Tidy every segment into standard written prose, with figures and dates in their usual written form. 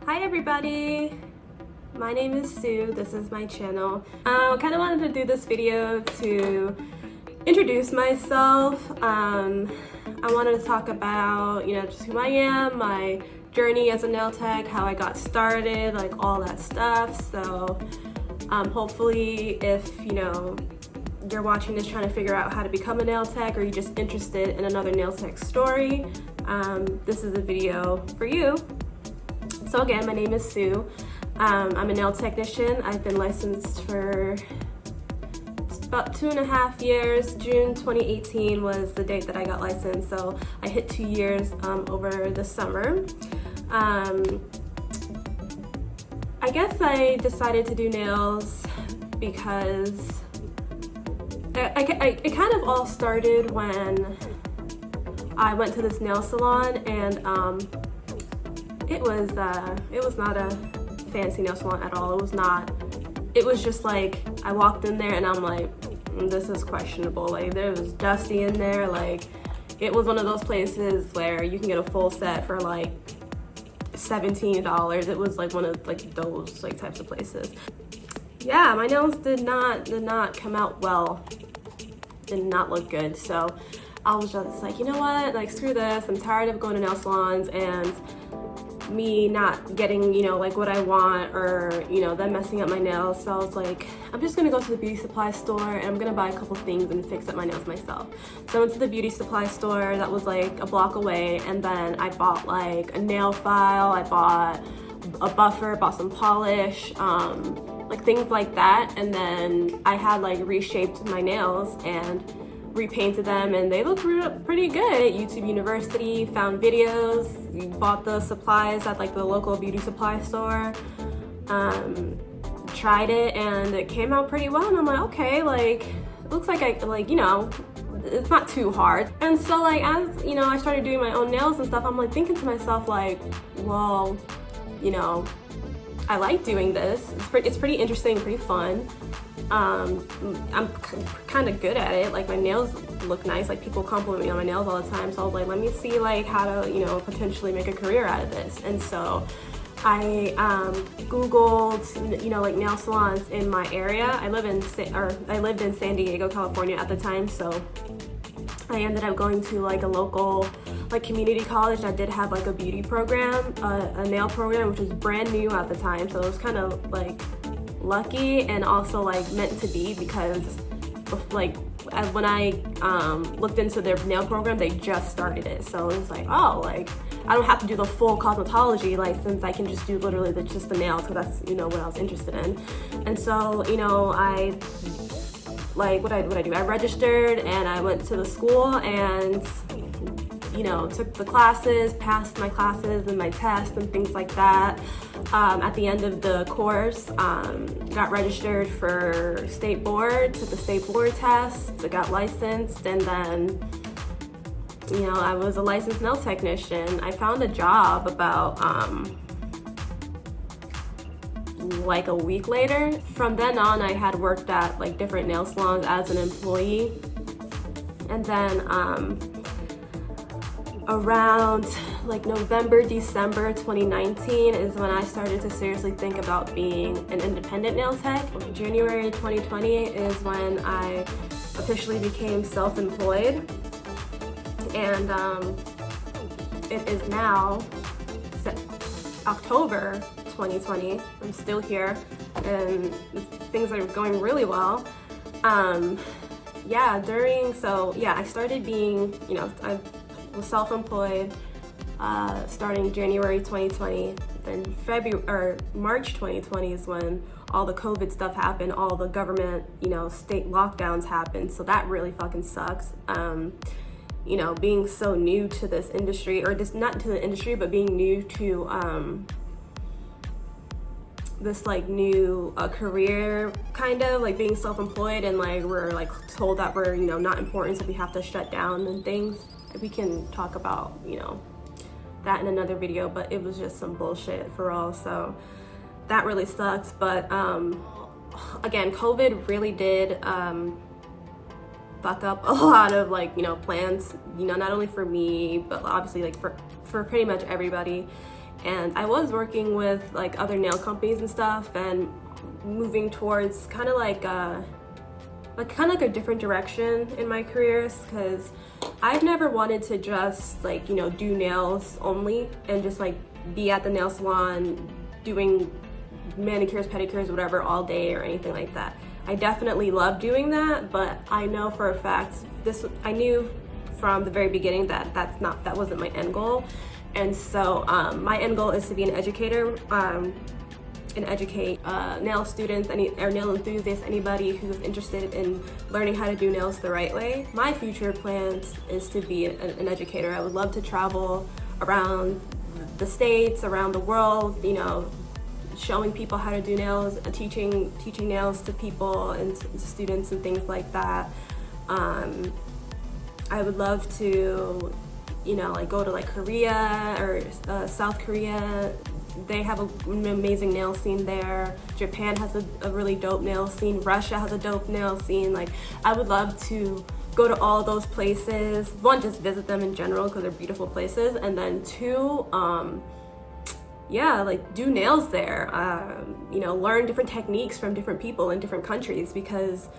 Hi everybody, my name is Sue. This is my channel. I kind of wanted to do this video to introduce myself. I wanted to talk about, just who I am, my journey as a nail tech, how I got started, like all that stuff. So hopefully if, you're watching this trying to figure out how to become a nail tech, or you're just interested in another nail tech story, this is a video for you. So again, my name is Sue. I'm a nail technician. I've been licensed for about 2.5 years. June 2018 was the date that I got licensed, so I hit 2 years over the summer. I guess I decided to do nails because it kind of all started when I went to this nail salon, and it was not a fancy nail salon at all. It was just like, I walked in there and I'm like, this is questionable. Like, there was dusty in there. Like, it was one of those places where you can get a full set for like $17. It was like one of like those like types of places. Yeah, my nails did not come out well. Did not look good. So I was just like, you know what? Like, screw this. I'm tired of going to nail salons and me not getting, like what I want, or, them messing up my nails. So I was like, I'm just gonna go to the beauty supply store and I'm gonna buy a couple things and fix up my nails myself. So I went to the beauty supply store that was like a block away, and then I bought like a nail file, I bought a buffer, bought some polish, like things like that. And then I had like reshaped my nails and repainted them, and they look pretty good. YouTube University, found videos, bought the supplies at like the local beauty supply store, tried it, and it came out pretty well. And I'm like, okay, like, it looks like it's not too hard. And so like, as I started doing my own nails and stuff, I'm like thinking to myself like, well, I like doing this. It's pretty interesting, pretty fun. I'm kind of good at it. Like, my nails look nice. Like, people compliment me on my nails all the time. So I was like, let me see like how to, potentially make a career out of this. And so I Googled, like nail salons in my area. I lived in San Diego, California at the time. So I ended up going to like a local like community college that did have like a beauty program, a nail program, which was brand new at the time. So it was kind of like lucky and also like meant to be, because like when I looked into their nail program, they just started it. So it was like, oh, like I don't have to do the full cosmetology license. I can just do literally just the nails, because that's what I was interested in. And so I like what I do. I registered and I went to the school and took the classes, passed my classes and my tests and things like that. At the end of the course, got registered for state board, took the state board test, I got licensed, and then I was a licensed nail technician. I found a job about like a week later. From then on, I had worked at like different nail salons as an employee, and then around like November, December 2019 is when I started to seriously think about being an independent nail tech. January 2020 is when I officially became self-employed, and it is now October 2020. I'm still here and things are going really well. I started being, I was self-employed starting January 2020. Then March 2020 is when all the COVID stuff happened, all the government, state lockdowns happened. So that really fucking sucks. Being so new to this industry, or just not to the industry, but being new to this like new career, kind of like being self-employed, and like we're like told that we're not important, so we have to shut down and things. We can talk about that in another video, but it was just some bullshit for all. So that really sucks. But again, COVID really did fuck up a lot of plans, not only for me, but obviously like for pretty much everybody. And I was working with like other nail companies and stuff, and moving towards kind of like a different direction in my careers, because I've never wanted to just like, you know, do nails only and just like be at the nail salon doing manicures, pedicures, whatever all day or anything like that. I definitely love doing that, but I know for a fact I knew from the very beginning that that wasn't my end goal. And so my end goal is to be an educator and educate nail students or nail enthusiasts, anybody who's interested in learning how to do nails the right way. My future plans is to be an educator. I would love to travel around the States, around the world, you know, showing people how to do nails, teaching nails to people and to students and things like that. I would love to, you know, like go to like Korea or South Korea. They have an amazing nail scene there. Japan has a really dope nail scene. Russia has a dope nail scene. Like, I would love to go to all those places. One, just visit them in general because they're beautiful places, and then two, yeah, like do nails there. You know, learn different techniques from different people in different countries, because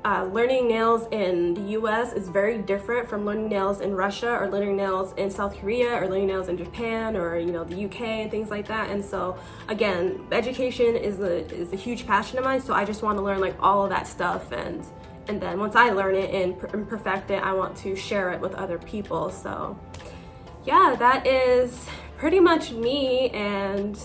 learning nails in the US is very different from learning nails in Russia, or learning nails in South Korea, or learning nails in Japan, or, you know, the UK and things like that. And so again, education is a huge passion of mine, so I just want to learn like all of that stuff, and then once I learn it and perfect it, I want to share it with other people. So yeah, that is pretty much me and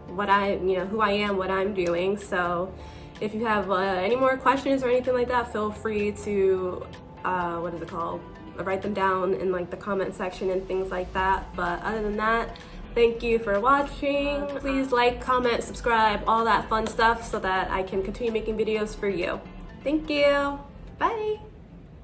what who I am, what I'm doing. So if you have any more questions or anything like that, feel free to, write them down in like the comment section and things like that. But other than that, thank you for watching. Please like, comment, subscribe, all that fun stuff, so that I can continue making videos for you. Thank you. Bye.